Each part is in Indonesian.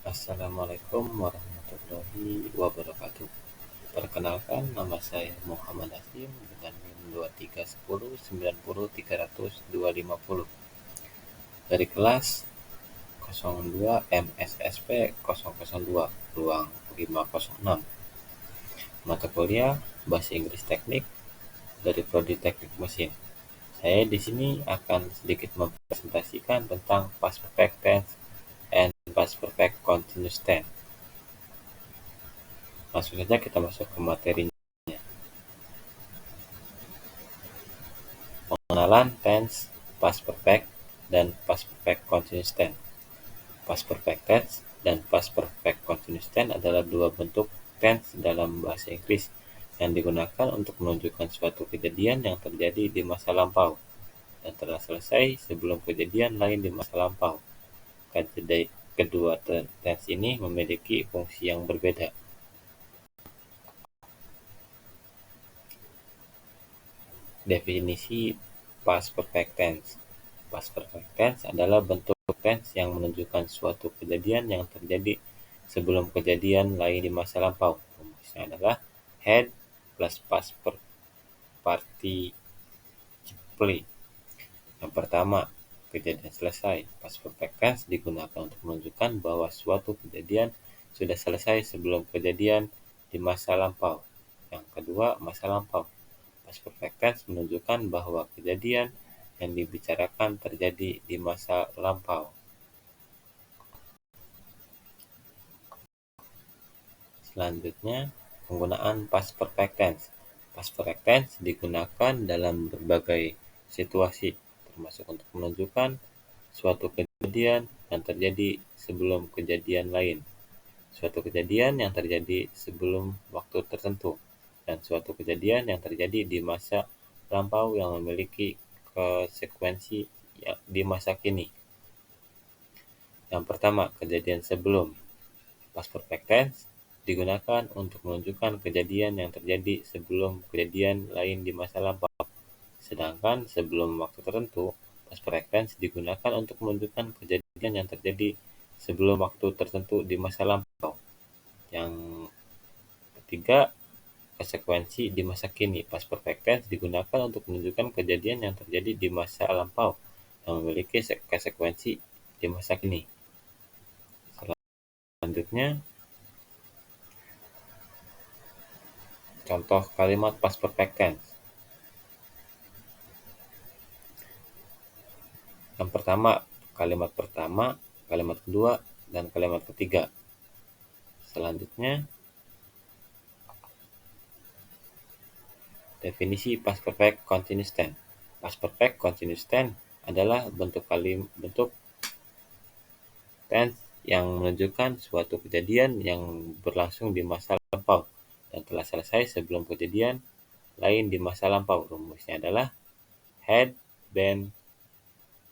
Assalamualaikum warahmatullahi wabarakatuh. Perkenalkan, nama saya Muhammad Hasim dengan NIM 231090300250 dari kelas 02 MSSP 002 ruang 506. Mata kuliah Bahasa Inggris Teknik dari Prodi Teknik Mesin. Saya di sini akan sedikit mempresentasikan tentang past perfect tense and past perfect continuous tense. Langsung saja kita masuk ke materinya. Pengenalan tense past perfect dan past perfect continuous tense. Past perfect tense dan past perfect continuous tense adalah dua bentuk tense dalam bahasa Inggris yang digunakan untuk menunjukkan suatu kejadian yang terjadi di masa lampau dan telah selesai sebelum kejadian lain di masa lampau. Kedua tense ini memiliki fungsi yang berbeda. Definisi past perfect tense. Past perfect tense adalah bentuk tense yang menunjukkan suatu kejadian yang terjadi sebelum kejadian lain di masa lampau. Rumusnya adalah had plus past participle. Yang pertama, kejadian selesai. Past perfect tense digunakan untuk menunjukkan bahwa suatu kejadian sudah selesai sebelum kejadian di masa lampau. Yang kedua, masa lampau. Past perfect tense menunjukkan bahwa kejadian yang dibicarakan terjadi di masa lampau. Selanjutnya, penggunaan past perfect tense. Past perfect tense digunakan dalam berbagai situasi, termasuk untuk menunjukkan suatu kejadian yang terjadi sebelum kejadian lain, suatu kejadian yang terjadi sebelum waktu tertentu, dan suatu kejadian yang terjadi di masa lampau yang memiliki konsekuensi di masa kini. Yang pertama, kejadian sebelum. Past perfect tense digunakan untuk menunjukkan kejadian yang terjadi sebelum kejadian lain di masa lampau. Sedangkan sebelum waktu tertentu, past perfect tense digunakan untuk menunjukkan kejadian yang terjadi sebelum waktu tertentu di masa lampau. Yang ketiga, konsekuensi di masa kini. Past perfect tense digunakan untuk menunjukkan kejadian yang terjadi di masa lampau yang memiliki konsekuensi di masa kini. Selanjutnya, contoh kalimat past perfect tense. Yang pertama, kalimat kedua, dan kalimat ketiga. Selanjutnya, definisi past perfect continuous tense. Past perfect continuous tense adalah bentuk tense yang menunjukkan suatu kejadian yang berlangsung di masa lampau dan telah selesai sebelum kejadian lain di masa lampau. Rumusnya adalah had been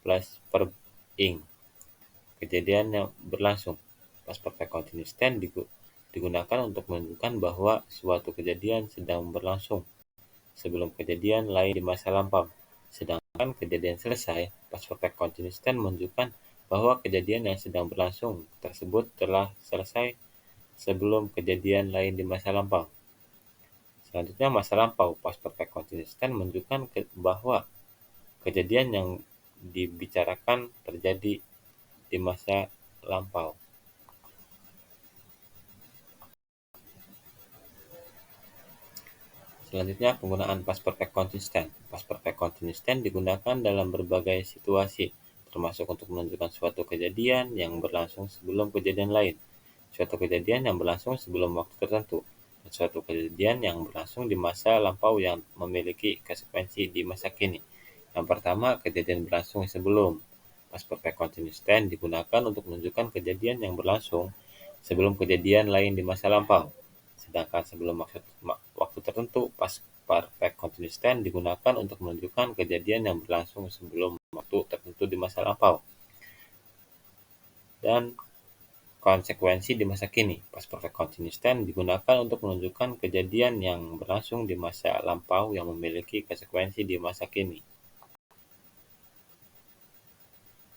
plus verb ing. Kejadian yang berlangsung. Past perfect continuous tense digunakan untuk menunjukkan bahwa suatu kejadian sedang berlangsung sebelum kejadian lain di masa lampau. Sedangkan kejadian selesai, past perfect continuous tense menunjukkan bahwa kejadian yang sedang berlangsung tersebut telah selesai sebelum kejadian lain di masa lampau. Selanjutnya, masa lampau. Past perfect continuous tense menunjukkan bahwa kejadian yang dibicarakan terjadi di masa lampau. Selanjutnya, penggunaan past perfect continuous tense. Past perfect continuous tense digunakan dalam berbagai situasi, termasuk untuk menunjukkan suatu kejadian yang berlangsung sebelum kejadian lain, suatu kejadian yang berlangsung sebelum waktu tertentu, dan suatu kejadian yang berlangsung di masa lampau yang memiliki konsekuensi di masa kini. Yang pertama, kejadian berlangsung sebelum. Past perfect continuous tense digunakan untuk menunjukkan kejadian yang berlangsung sebelum kejadian lain di masa lampau. Sedangkan sebelum waktu tertentu, past perfect continuous tense digunakan untuk menunjukkan kejadian yang berlangsung sebelum waktu tertentu di masa lampau. Dan konsekuensi di masa kini. Past perfect continuous tense digunakan untuk menunjukkan kejadian yang berlangsung di masa lampau yang memiliki konsekuensi di masa kini.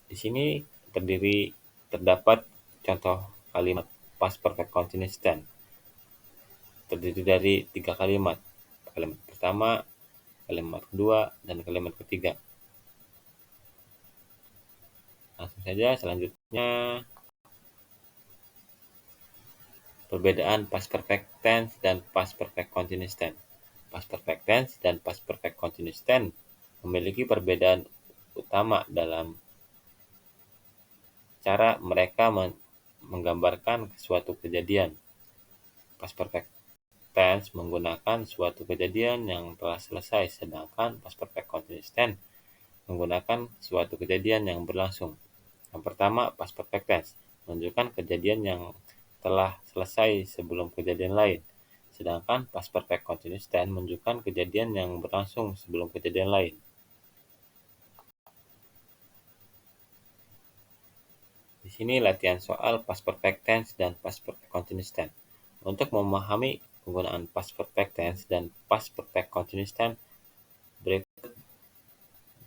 Di sini terdapat contoh kalimat past perfect continuous tense. Terdiri dari 3 kalimat. Kalimat pertama, kalimat kedua, dan kalimat ketiga. Langsung saja selanjutnya, perbedaan past perfect tense dan past perfect continuous tense. Past perfect tense dan past perfect continuous tense memiliki perbedaan utama dalam cara mereka menggambarkan suatu kejadian. Past perfect tense menggunakan suatu kejadian yang telah selesai, sedangkan past perfect continuous tense menggunakan suatu kejadian yang berlangsung. Yang pertama, past perfect tense menunjukkan kejadian yang telah selesai sebelum kejadian lain, sedangkan past perfect continuous tense menunjukkan kejadian yang berlangsung sebelum kejadian lain. Di sini latihan soal past perfect tense dan past perfect continuous tense. Untuk memahami penggunaan past perfect tense dan past perfect continuous tense, berikut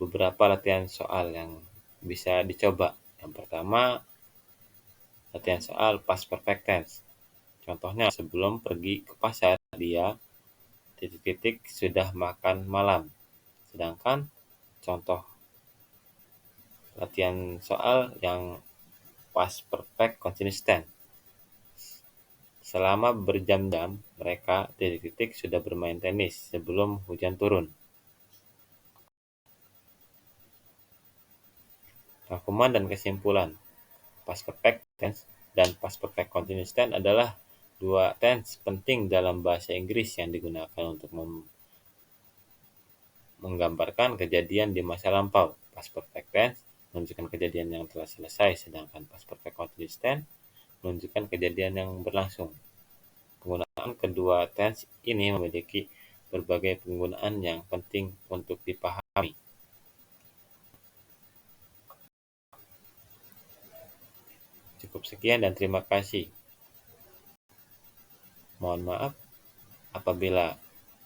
beberapa latihan soal yang bisa dicoba. Yang pertama, latihan soal past perfect tense. Contohnya, sebelum pergi ke pasar, dia titik-titik sudah makan malam. Sedangkan contoh latihan soal yang past perfect continuous tense. Selama berjam-jam, mereka titik-titik sudah bermain tenis sebelum hujan turun. Rangkuman dan kesimpulan. Past perfect tense dan past perfect continuous tense adalah dua tense penting dalam bahasa Inggris yang digunakan untuk menggambarkan kejadian di masa lampau. Past perfect tense menunjukkan kejadian yang telah selesai, sedangkan past perfect continuous tense menunjukkan kejadian yang berlangsung. Penggunaan kedua tense ini memiliki berbagai penggunaan yang penting untuk dipahami. Cukup sekian dan terima kasih. Mohon maaf apabila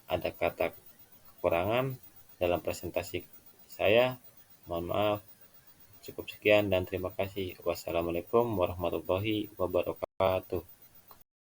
ada kata kekurangan dalam presentasi saya. Mohon maaf. Cukup sekian dan terima kasih. Wassalamualaikum warahmatullahi wabarakatuh.